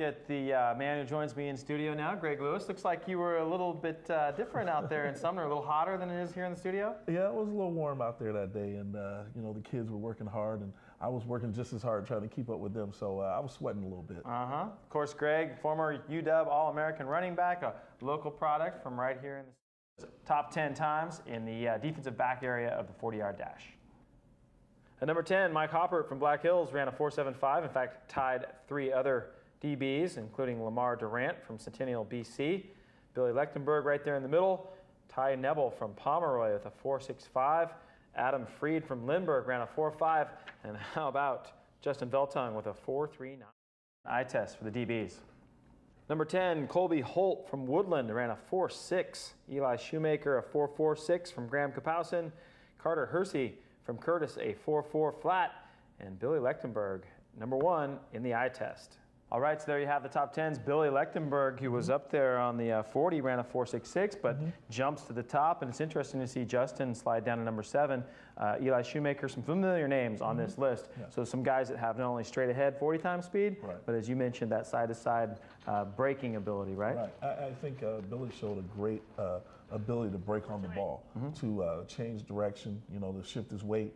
Get the man who joins me in studio now, Greg Lewis. Looks like you were a little bit different out there in Sumner, a little hotter than it is here in the studio. Yeah, it was a little warm out there that day, and you know, the kids were working hard, and I was working just as hard trying to keep up with them, so I was sweating a little bit. Of course, Greg, former UW All-American running back, a local product from right here in the top 10 times in the defensive back area of the 40-yard dash. At number 10, Mike Hoppert from Black Hills ran a 4.75. In fact, tied 3 other DBs, including Lamar Durant from Centennial, BC. Billy Lechtenberg right there in the middle. Ty Nebel from Pomeroy with a 4.65. Adam Freed from Lindbergh ran a 4.5. And how about Justin Veltung with a 4.39 eye test for the DBs. Number 10, Colby Holt from Woodland ran a 4.6. Eli Shoemaker a 4.46 from Graham Kapowson. Carter Hersey from Curtis a 4.4 flat. And Billy Lechtenberg, number 1 in the eye test. All right, so there you have the top 10s. Billy Lechtenberg, who was up there on the 40, ran a 4.66, but jumps to the top. And it's interesting to see Justin slide down to number 7. Eli Shoemaker, some familiar names on this list. Yeah. So some guys that have not only straight ahead 40 times speed, but as you mentioned, that side-to-side braking ability, right? Right. I think Billy showed a great ability to break on the ball, to change direction, you know, to shift his weight.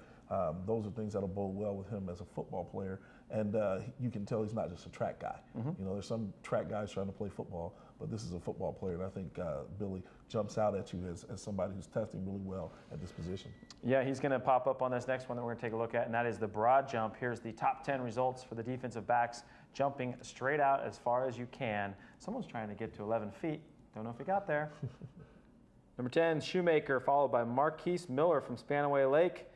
Those are things that'll bode well with him as a football player. And you can tell he's not just a track guy. You know, there's some track guys trying to play football, but this is a football player. And I think Billy jumps out at you as somebody who's testing really well at this position. Yeah, he's going to pop up on this next one that we're going to take a look at, and that is the broad jump. Here's the top 10 results for the defensive backs, jumping straight out as far as you can. Someone's trying to get to 11 feet. Don't know if he got there. Number 10, Shoemaker, followed by Marquise Miller from Spanaway Lake.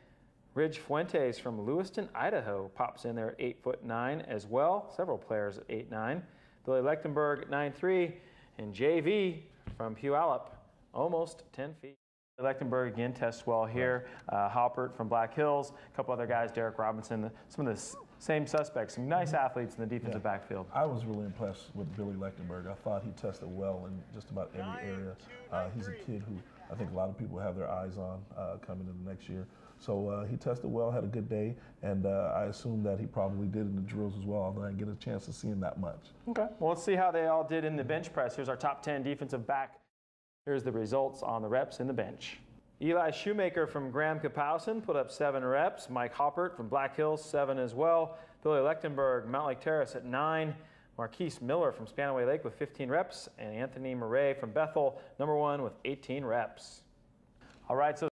Ridge Fuentes from Lewiston, Idaho, pops in there at 8'9" as well. Several players at 8'9". Billy Lechtenberg at 9'3", and JV from Puyallup, almost 10 feet. Lechtenberg again tests well here. Hoppert from Black Hills, a couple other guys, Derek Robinson, some of the same suspects, some nice athletes in the defensive backfield. I was really impressed with Billy Lechtenberg. I thought he tested well in just about every area. He's a kid who I think a lot of people have their eyes on coming into next year. So he tested well, had a good day, and I assume that he probably did in the drills as well, although I didn't get a chance to see him that much. Okay, well, let's see how they all did in the bench press. Here's our top 10 defensive back. Here's the results on the reps in the bench. Eli Shoemaker from Graham Kapowson put up 7 reps. Mike Hoppert from Black Hills, 7 as well. Billy Lechtenberg, Mount Lake Terrace at 9. Marquise Miller from Spanaway Lake with 15 reps. And Anthony Murray from Bethel, number 1 with 18 reps. All right, so